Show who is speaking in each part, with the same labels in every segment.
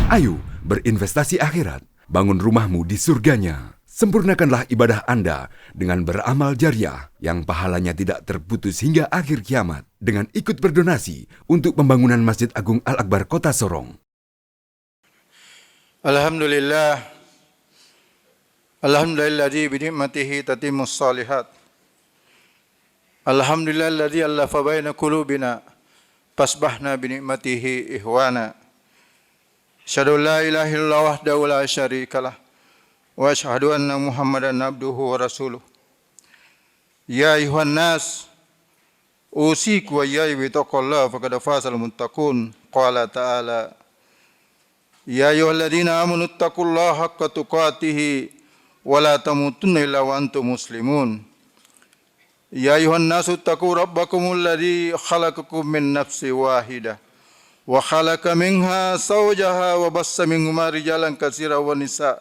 Speaker 1: Ayo berinvestasi akhirat, bangun rumahmu di surganya. Sempurnakanlah ibadah Anda dengan beramal jariah yang pahalanya tidak terputus hingga akhir kiamat dengan ikut berdonasi untuk pembangunan Masjid Agung Al-Akbar Kota Sorong.
Speaker 2: Alhamdulillah, alhamdulilladzi bi ni'matihi tatimmus shalihat. Alhamdulilladzi allafa baina qulubina fasbahna bi ni'matihi ihwana. Asyhadu la ilaha illallah wahdahu la syarikalah wa asyhadu anna Muhammadan abduhu wa rasuluh. Ya ayuhan nas, usiku wa iyaya bi taqwallah faqad fazal muttaqun. Qala ta'ala: Ya ayyuhalladzina amanu taqullaha haqqa tuqatih wa la tamutunna illa wa antum muslimun. Ya ayyuhan nasu taqu rabbakumul ladzi khalaqakum min nafsin wahidah wa khalaqa minha zawjaha wa bassa minhuma rijalan katsiran wa nisaa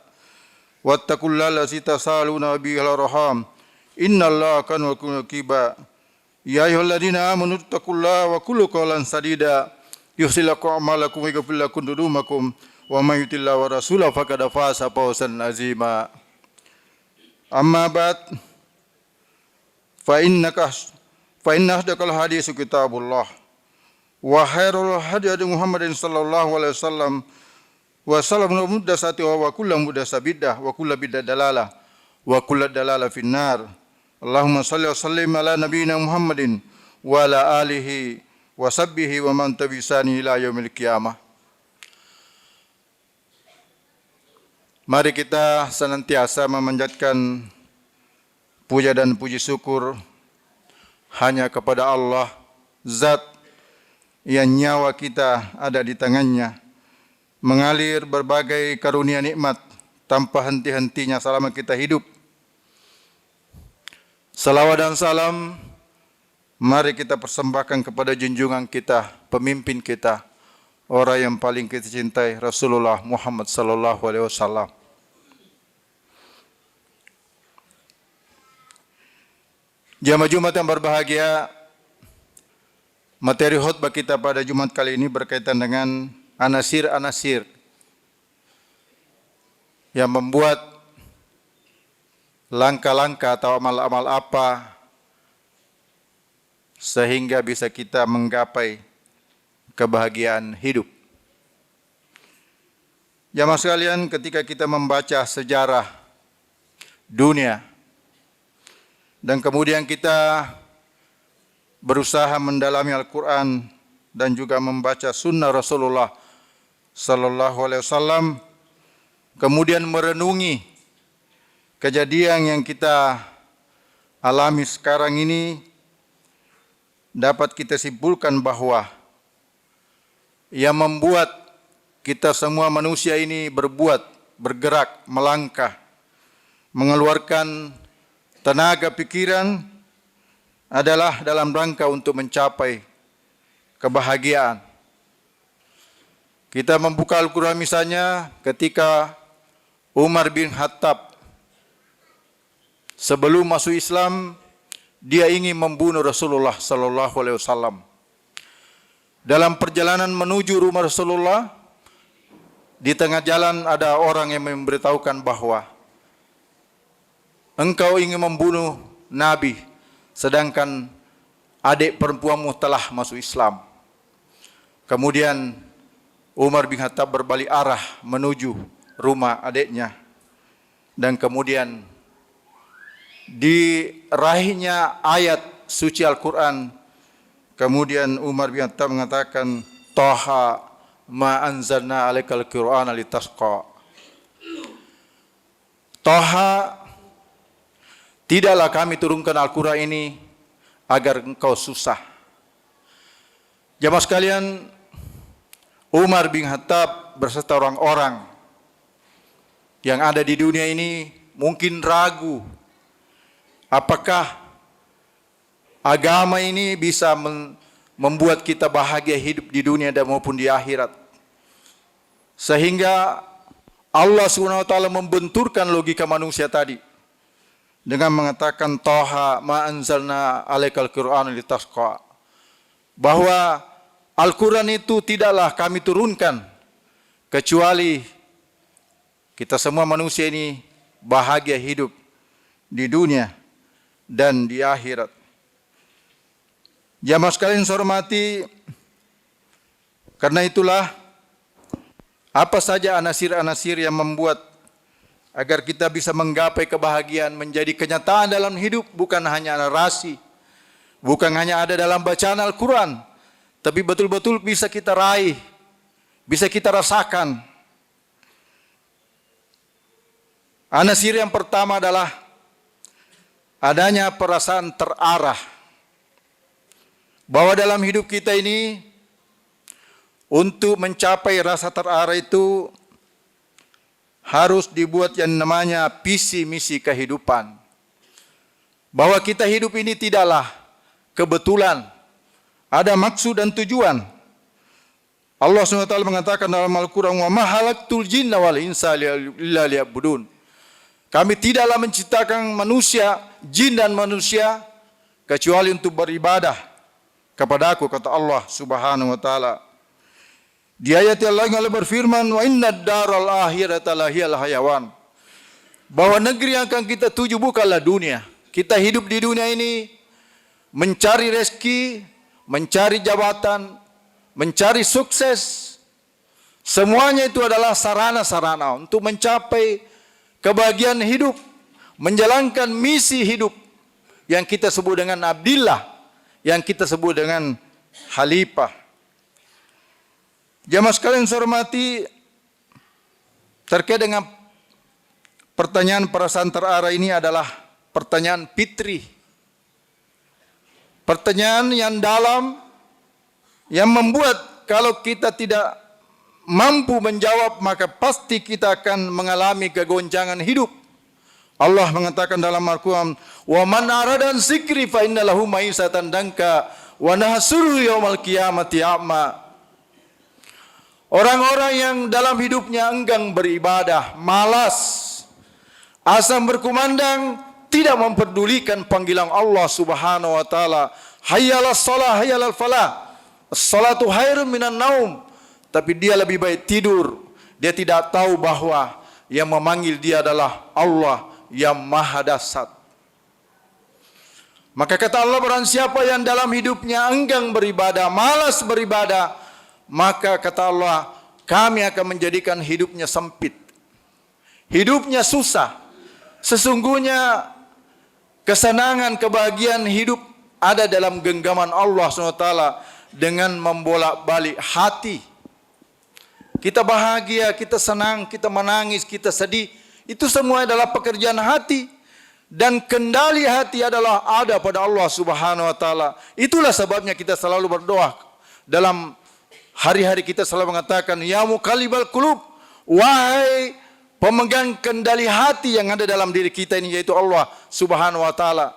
Speaker 2: wattaqullaha allazi tasaaluna bihi wal arham innallaha kana bikum raqiba. Ya ayyuhalladzina amanu taqullaha wa qulu qawlan sadida yuslih lakum a'malakum wa yaghfir lakum dhunubakum wa may yuti'illah wa rasulahu faqad faza fawzan azima. Amma ba'd, fa inna asdaqal hadits kitabullah wa khairul hadi Muhammadin sallallahu alaihi wasallam wa sallamul muhdatsati wa kullu muhdatsatin bid'ah wa kullu bid'ah dalalah wa kullu dalalah finnar. Allahumma shalli wa sallim ala nabiyyina Muhammadin wa ala alihi wa sahbihi wa man tabi'ani ila yaumil qiyamah. Mari kita senantiasa memanjatkan puja dan puji syukur hanya kepada Allah, Zat yang nyawa kita ada di tangannya, mengalir berbagai karunia nikmat tanpa henti-hentinya selama kita hidup. Salawat dan salam mari kita persembahkan kepada junjungan kita, pemimpin kita, orang yang paling kita cintai, Rasulullah Muhammad sallallahu alaihi wasallam. Jamaah Jumat yang berbahagia, materi khutbah kita pada Jumat kali ini berkaitan dengan anasir-anasir yang membuat langkah-langkah atau amal-amal apa sehingga bisa kita menggapai kebahagiaan hidup. Jamaah sekalian, ketika kita membaca sejarah dunia dan kemudian kita berusaha mendalami Al-Quran dan juga membaca sunnah Rasulullah sallallahu alaihi wasallam, kemudian merenungi kejadian yang kita alami sekarang ini, dapat kita simpulkan bahwa yang membuat kita semua manusia ini berbuat, bergerak, melangkah, mengeluarkan tenaga pikiran adalah dalam rangka untuk mencapai kebahagiaan. Kita membuka Al-Quran misalnya ketika Umar bin Khattab sebelum masuk Islam, dia ingin membunuh Rasulullah sallallahu alaihi wasallam. Dalam perjalanan menuju rumah Rasulullah, di tengah jalan ada orang yang memberitahukan bahwa engkau ingin membunuh Nabi, sedangkan adik perempuanmu telah masuk Islam. Kemudian Umar bin Khattab berbalik arah menuju rumah adiknya, dan kemudian diraihnya ayat suci Al-Quran. Kemudian Umar bin Khattab mengatakan, Taha ma anzalna alaikal Qur'ana litasqa. Taha, tidaklah kami turunkan Al-Quran ini agar engkau susah. Jamaah sekalian, Umar bin Khattab berserta orang-orang yang ada di dunia ini mungkin ragu apakah agama ini bisa membuat kita bahagia hidup di dunia dan maupun di akhirat. Sehingga Allah SWT membenturkan logika manusia tadi dengan mengatakan Taha ma anzalna alaikal Qur'ana litasqa, bahwa Al-Quran itu tidaklah kami turunkan kecuali kita semua manusia ini bahagia hidup di dunia dan di akhirat. Jamaah sekalian saya hormati, karena itulah apa saja anasir-anasir yang membuat agar kita bisa menggapai kebahagiaan menjadi kenyataan dalam hidup, bukan hanya narasi, bukan hanya ada dalam bacaan Al-Quran, tapi betul-betul bisa kita raih, bisa kita rasakan. Anasir yang pertama adalah adanya perasaan terarah. Bahwa dalam hidup kita ini, untuk mencapai rasa terarah itu harus dibuat yang namanya visi misi kehidupan. Bahwa kita hidup ini tidaklah kebetulan, ada maksud dan tujuan. Allah SWT mengatakan dalam Al-Quran, "Wa ma khalaqtul jinna wal insa illa liya'budun." Kami tidaklah menciptakan manusia, jin dan manusia kecuali untuk beribadah kepada Aku, kata Allah Subhanahu wa taala. Di ayat yang lain Allah berfirman, "Wa inna daral akhirata lahiyal hayawan." Bahwa negeri yang akan kita tuju bukanlah dunia. Kita hidup di dunia ini mencari rezeki, mencari jabatan, mencari sukses. Semuanya itu adalah sarana-sarana untuk mencapai kebahagiaan hidup, menjalankan misi hidup yang kita sebut dengan abdillah, yang kita sebut dengan khalifah. Jamaah sekalian saya hormati, terkait dengan pertanyaan perasaan terarah ini adalah pertanyaan fitri. Pertanyaan yang dalam, yang membuat kalau kita tidak mampu menjawab, maka pasti kita akan mengalami kegoncangan hidup. Allah mengatakan dalam Al-Quran, "Wa man aradan zikri fa inna lahu ma'isatan danka wa nahsuruhu yaumal qiyamati a'ma." Orang-orang yang dalam hidupnya enggan beribadah, malas, asam berkumandang, tidak memperdulikan panggilan Allah Subhanahu wa taala. Hayyalas shalah, hayyalal falah. As-salatu khairun minan naum. Tapi dia lebih baik tidur. Dia tidak tahu bahwa yang memanggil dia adalah Allah yang Maha Dahsyat. Maka kata Allah, barang siapa yang dalam hidupnya enggan beribadah, malas beribadah, maka kata Allah, kami akan menjadikan hidupnya sempit, hidupnya susah. Sesungguhnya kesenangan, kebahagiaan hidup ada dalam genggaman Allah SWT dengan membolak-balik hati. Kita bahagia, kita senang, kita menangis, kita sedih, itu semua adalah pekerjaan hati. Dan kendali hati adalah ada pada Allah Subhanahu wa taala. Itulah sebabnya kita selalu berdoa. Dalam hari-hari kita selalu mengatakan, "Ya muqallibal qulub," wahai pemegang kendali hati yang ada dalam diri kita ini, yaitu Allah Subhanahu wa taala.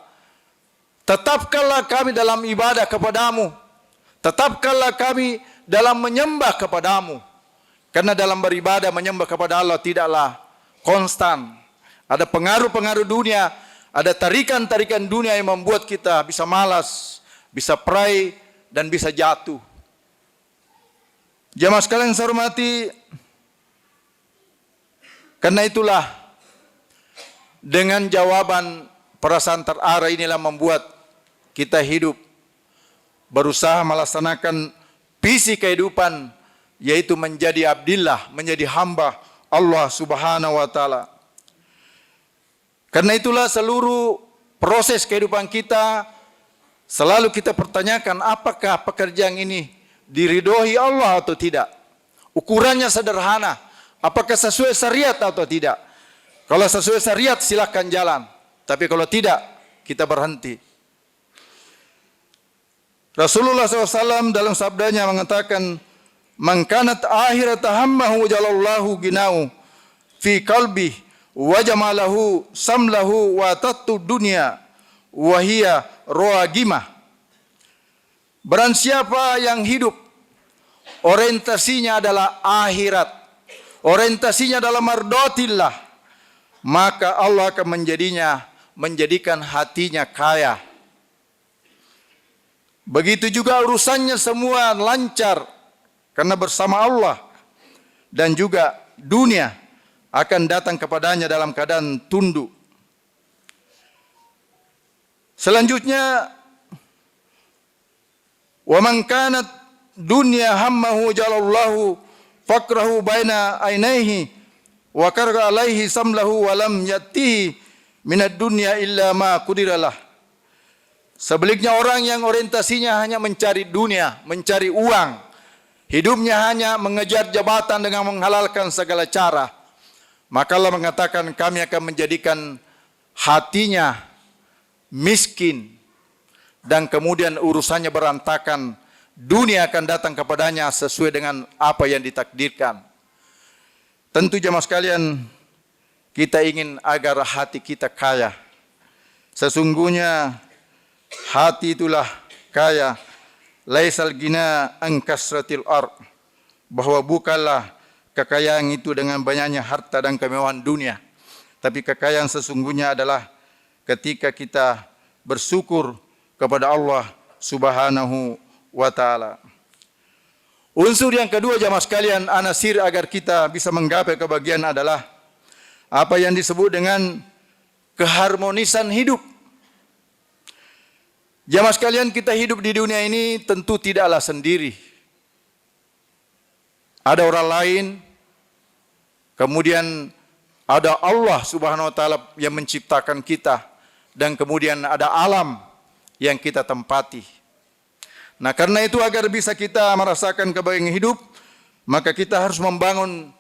Speaker 2: Tetapkanlah kami dalam ibadah kepadamu. Tetapkanlah kami dalam menyembah kepadamu. Karena dalam beribadah menyembah kepada Allah tidaklah konstan. Ada pengaruh-pengaruh dunia, ada tarikan-tarikan dunia yang membuat kita bisa malas, bisa pray, dan bisa jatuh. Jamaah sekalian saya hormati, karena itulah dengan jawaban perasaan terarah inilah membuat kita hidup, berusaha melaksanakan visi kehidupan, yaitu menjadi abdillah, menjadi hamba Allah Subhanahu wa taala. Karena itulah seluruh proses kehidupan kita selalu kita pertanyakan, apakah pekerjaan ini diridhoi Allah atau tidak? Ukurannya sederhana, apakah sesuai syariat atau tidak? Kalau sesuai syariat silakan jalan, tapi kalau tidak kita berhenti. Rasulullah SAW dalam sabdanya mengatakan, "Man kanat akhirat hammahu jalallahu ginau fi qalbi wa jamalahu samlahu wa tattu dunya wa hiya rawagimah." Barang siapa yang hidup orientasinya adalah akhirat, orientasinya adalah mardotillah, maka Allah akan menjadikan hatinya kaya. Begitu juga urusannya semua lancar karena bersama Allah. dan juga dunia akan datang kepadanya dalam keadaan tunduk. Selanjutnya, wa man kanat dunya hammahu jalallahu faqrahu baina ainaihi wa karga alaihi samlahu wa lam yatihi minad dunya illa ma qudiralah. Sebaliknya orang yang orientasinya hanya mencari dunia, mencari uang, hidupnya hanya mengejar jabatan dengan menghalalkan segala cara, maka Allah mengatakan kami akan menjadikan hatinya miskin dan kemudian urusannya berantakan. Dunia akan datang kepadanya sesuai dengan apa yang ditakdirkan. Tentu jemaah sekalian, kita ingin agar hati kita kaya. Sesungguhnya hati itulah kaya. Laisal gina an kasratil ard, bahwa bukanlah kekayaan itu dengan banyaknya harta dan kemewahan dunia, tapi kekayaan sesungguhnya adalah ketika kita bersyukur kepada Allah Subhanahu wa ta'ala. Unsur yang kedua jamaah sekalian, anasir agar kita bisa menggapai kebahagiaan adalah apa yang disebut dengan keharmonisan hidup. Jamaah sekalian, kita hidup di dunia ini tentu tidaklah sendiri. Ada orang lain, kemudian ada Allah Subhanahu wa ta'ala yang menciptakan kita, dan kemudian ada alam yang kita tempati. Nah, karena itu agar bisa kita merasakan kebahagiaan hidup, maka kita harus membangun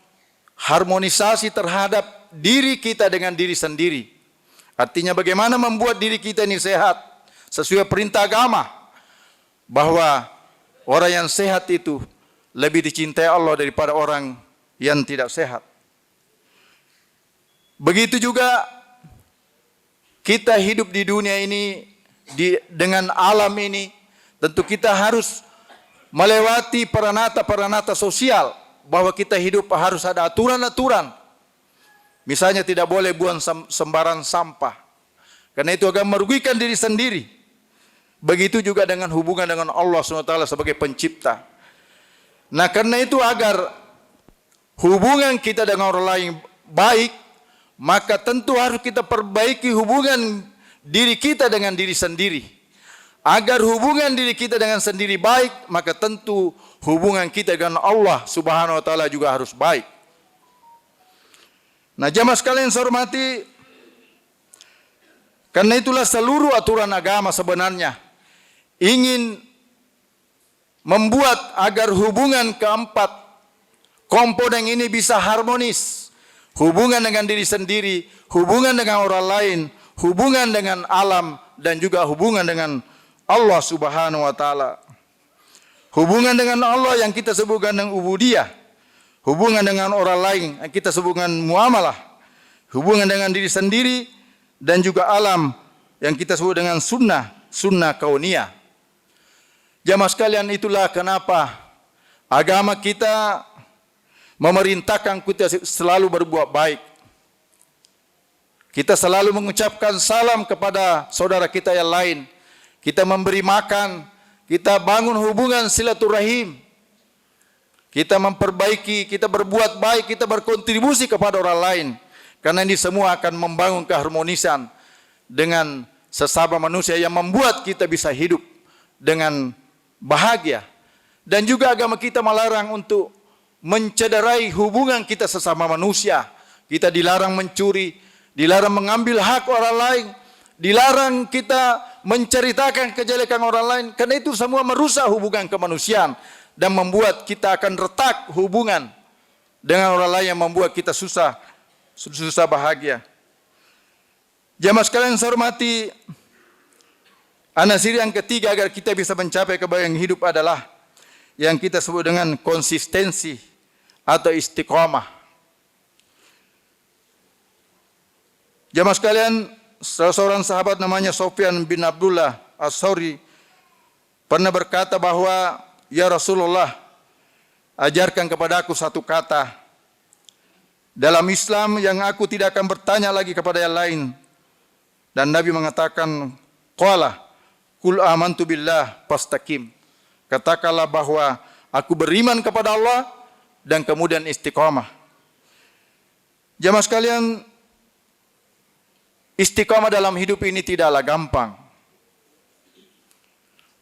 Speaker 2: harmonisasi terhadap diri kita dengan diri sendiri. Artinya bagaimana membuat diri kita ini sehat sesuai perintah agama, bahwa orang yang sehat itu lebih dicintai Allah daripada orang yang tidak sehat. Begitu juga kita hidup di dunia ini dengan alam ini, tentu kita harus melewati peranata-peranata sosial, bahwa kita hidup harus ada aturan-aturan. Misalnya tidak boleh buang sembarang sampah, karena itu akan merugikan diri sendiri. Begitu juga dengan hubungan dengan Allah SWT sebagai pencipta. Nah, karena itu agar hubungan kita dengan orang lain baik, maka tentu harus kita perbaiki hubungan diri kita dengan diri sendiri. Agar hubungan diri kita dengan sendiri baik, maka tentu hubungan kita dengan Allah Subhanahu wa ta'ala juga harus baik. Nah, jamaah sekalian saya hormati, karena itulah seluruh aturan agama sebenarnya ingin membuat agar hubungan keempat komponen ini bisa harmonis. Hubungan dengan diri sendiri, hubungan dengan orang lain, hubungan dengan alam, dan juga hubungan dengan Allah Subhanahu wa ta'ala. Hubungan dengan Allah yang kita sebutkan dengan ubudiyah, hubungan dengan orang lain yang kita sebutkan muamalah, hubungan dengan diri sendiri, dan juga alam yang kita sebut dengan sunnah kauniyah. Jamaah sekalian, itulah kenapa agama kita memerintahkan kita selalu berbuat baik. Kita selalu mengucapkan salam kepada saudara kita yang lain. Kita memberi makan, kita bangun hubungan silaturahim. Kita memperbaiki, kita berbuat baik, kita berkontribusi kepada orang lain. Karena ini semua akan membangun keharmonisan dengan sesama manusia yang membuat kita bisa hidup dengan bahagia. Dan juga agama kita melarang untuk mencederai hubungan kita sesama manusia. Kita dilarang mencuri, dilarang mengambil hak orang lain, dilarang kita menceritakan kejelekan orang lain, karena itu semua merusak hubungan kemanusiaan dan membuat kita akan retak hubungan dengan orang lain yang membuat kita susah bahagia. Jamaah sekalian saya hormati, anasir yang ketiga agar kita bisa mencapai kebahagiaan hidup adalah yang kita sebut dengan konsistensi atau istiqomah. Jamaah sekalian, salah seorang sahabat namanya Sofyan bin Abdullah As-Sauri pernah berkata bahwa, ya Rasulullah, ajarkan kepada aku satu kata dalam Islam yang aku tidak akan bertanya lagi kepada yang lain. Dan Nabi mengatakan, qala kul amantu billah fastaqim. Katakanlah bahwa aku beriman kepada Allah dan kemudian istiqamah. Jamaah sekalian, istiqamah dalam hidup ini tidaklah gampang.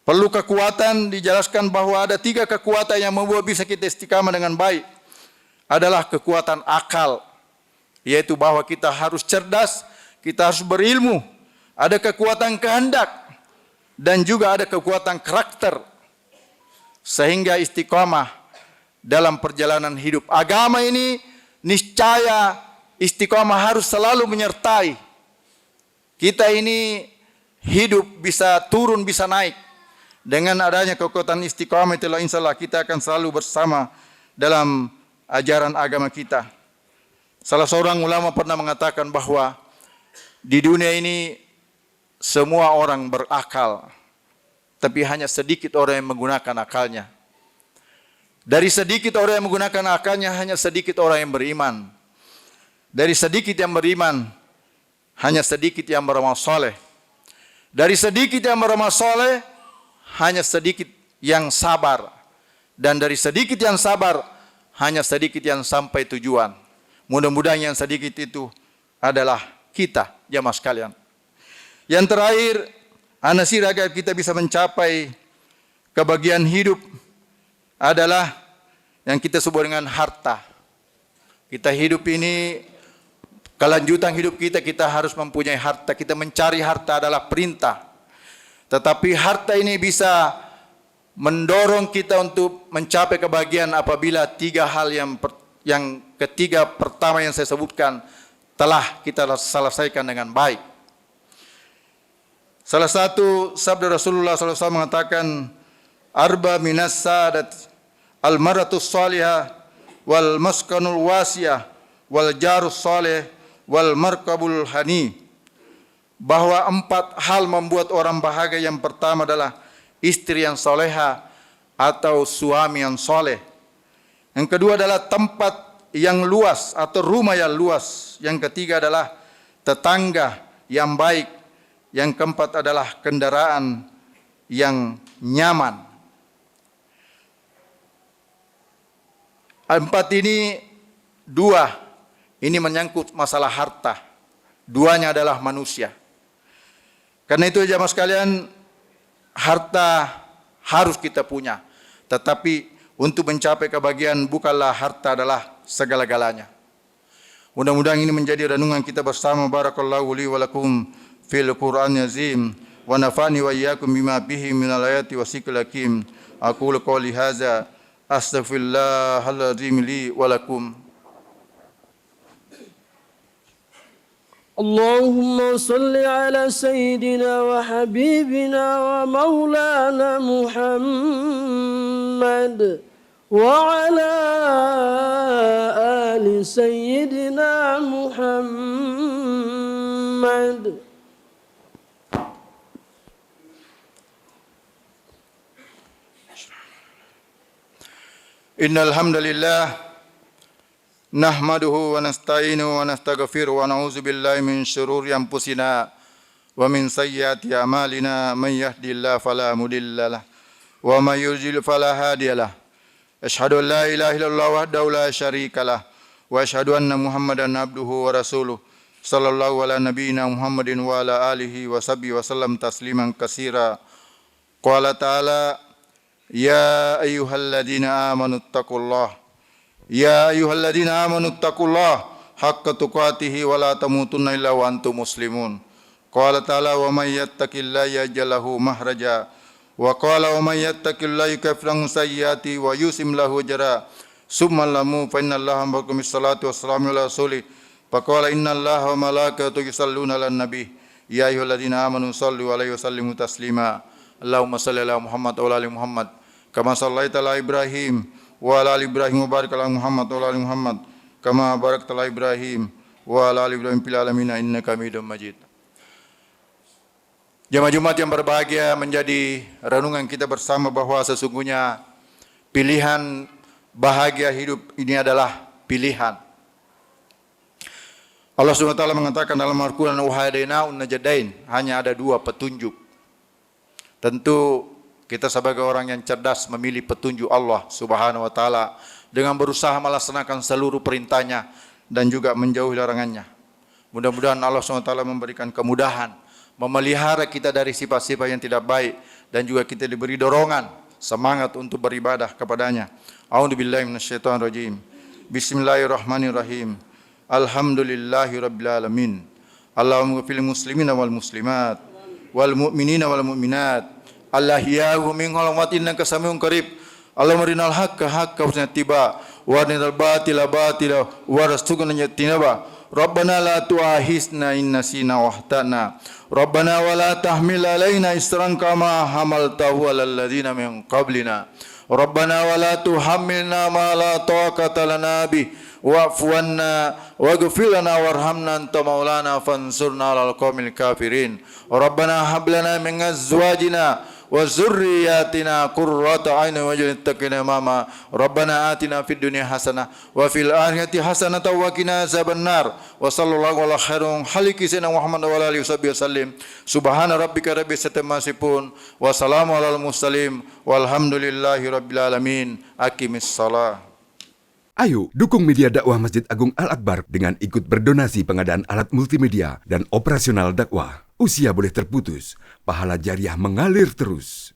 Speaker 2: Perlu kekuatan. Dijelaskan bahwa ada 3 kekuatan yang membuat bisa kita istiqamah dengan baik. Adalah kekuatan akal, yaitu bahwa kita harus cerdas, kita harus berilmu. Ada kekuatan kehendak, dan juga ada kekuatan karakter. Sehingga istiqamah dalam perjalanan hidup. Agama ini niscaya istiqamah harus selalu menyertai. Kita ini hidup bisa turun, bisa naik. Dengan adanya kekuatan istiqamah itulah insya Allah kita akan selalu bersama dalam ajaran agama kita. Salah seorang ulama pernah mengatakan bahwa di dunia ini semua orang berakal, tapi hanya sedikit orang yang menggunakan akalnya. Dari sedikit orang yang menggunakan akalnya, hanya sedikit orang yang beriman. Dari sedikit yang beriman, hanya sedikit yang beramal soleh. Dari sedikit yang beramal soleh, hanya sedikit yang sabar. Dan dari sedikit yang sabar, hanya sedikit yang sampai tujuan. Mudah-mudahan yang sedikit itu adalah kita, jamaah sekalian. Yang terakhir, anasir agar kita bisa mencapai kebahagiaan hidup adalah yang kita sebut dengan harta. Kita hidup ini, kelanjutan hidup kita, kita harus mempunyai harta. Kita mencari harta adalah perintah. Tetapi harta ini bisa mendorong kita untuk mencapai kebahagiaan apabila 3 hal yang ketiga pertama yang saya sebutkan telah kita selesaikan dengan baik. Salah satu sabda Rasulullah SAW mengatakan, arba minas sadat al-maratus salihah wal maskanul wasiyah wal jarus salih wal markabul hani. Bahwa 4 hal membuat orang bahagia. Yang pertama adalah istri yang soleha atau suami yang soleh. Yang kedua adalah tempat yang luas atau rumah yang luas. Yang ketiga adalah tetangga yang baik. Yang keempat adalah kendaraan yang nyaman. 4 ini 2 ini menyangkut masalah harta. 2-nya adalah manusia. Karena itu jamaah sekalian, harta harus kita punya. Tetapi untuk mencapai kebahagiaan bukanlah harta adalah segala-galanya. Mudah-mudahan ini menjadi renungan kita bersama. Barakallahu li wa lakum fil Qur'anil azim wa nafani wa iyyakum bima bihi minal ayati wasiqil hakim. Aqulu qouli hadza astaghfirullahal azim li wa lakum.
Speaker 3: اللهم صل على سيدنا وحبيبنا ومولانا محمد وعلى آل سيدنا محمد.
Speaker 2: إن الحمد لله نحمده ونستعينه ونستغفره ونعوذ بالله من شرور أنفسنا ومن سيئات أعمالنا. من يهدي الله فلا مضل له ومن يضلل فلا هادي له. أشهد أن لا إله إلا الله وحده لا شريك له وأشهد أن محمدا عبده ورسوله صلى الله على نبينا محمد وعلى آله وصحبه وسلم تسليما كثيرا. قال تعالى يا أيها الذين آمنوا اتقوا الله يا أيها الذين آمنوا اتقوا الله حق تقاته ولا تموتن إلا وأنتم مسلمون. قال تعالى ومن يتق الله يجعل له مخرجا وقال ومن يتق الله يكفر عنه سيئاته ويوسم له أجرا ثم لموا فإن الله أمركم بالصلاة والسلام على رسوله فقال إن الله وملائكته يصلون على النبي يا أيها الذين آمنوا صلوا عليه وسلموا تسليما. اللهم صل على محمد وعلى آل محمد كما صليت على إبراهيم وعلى آل إبراهيم وبارك على محمد وعلى آل محمد كما باركت على إبراهيم وعلى آل إبراهيم في العالمين إنك حميد مجيد. Jemaah Jumat yang berbahagia, menjadi renungan kita bersama bahwa sesungguhnya pilihan bahagia hidup ini adalah pilihan. Allah SWT mengatakan dalam Al-Quran, "Wahadainahun najdain," hanya ada 2 petunjuk. Tentu Kita sebagai orang yang cerdas memilih petunjuk Allah Subhanahu wa taala dengan berusaha melaksanakan seluruh perintahnya dan juga menjauhi larangannya. Mudah-mudahan Allah SWT memberikan kemudahan, memelihara kita dari sifat-sifat yang tidak baik, dan juga kita diberi dorongan, semangat untuk beribadah kepadanya. A'udzubillahi minasyaitonirrajim. Bismillahirrahmanirrahim. Alhamdulillahirabbil alamin. Allahumma fil muslimina wal muslimat wal mu'minina wal mu'minat. Allahiyyahu min halawatin kasamiun qarib. Allahumma rinal haqqa haqqa wa tiba wa arinal batila batila warzuqna yattinaba. Rabbana la tu'akhizna in nasina wa akhtana. Rabbana wa la tahmil alaina isran kama hamaltahu alal ladzina min qablina. Rabbana wa la tuhammilna ma la taqata lana bih wa'fu 'anna waghfir lana warhamna anta maulana fansurna 'alal qaumil kafirin. Rabbana hab lana min azwajina wa zurriyyatina qurrata a'yunin waj'alna lil-muttaqina imama. Rabbana atina fid dunya hasanah wa fil akhirati hasanah wa qina azabannar. Wa sallallahu ala khairil khalqi sayyidina Muhammad wa ala alihi wasallim. Subhana rabbika rabbil izzati amma yasifun wa salamun alal mursalin walhamdulillahi rabbil alamin. Aqimis shalah.
Speaker 1: Ayo dukung media dakwah Masjid Agung Al-Akbar dengan ikut berdonasi pengadaan alat multimedia dan operasional dakwah. Usia boleh terputus, pahala jariah mengalir terus.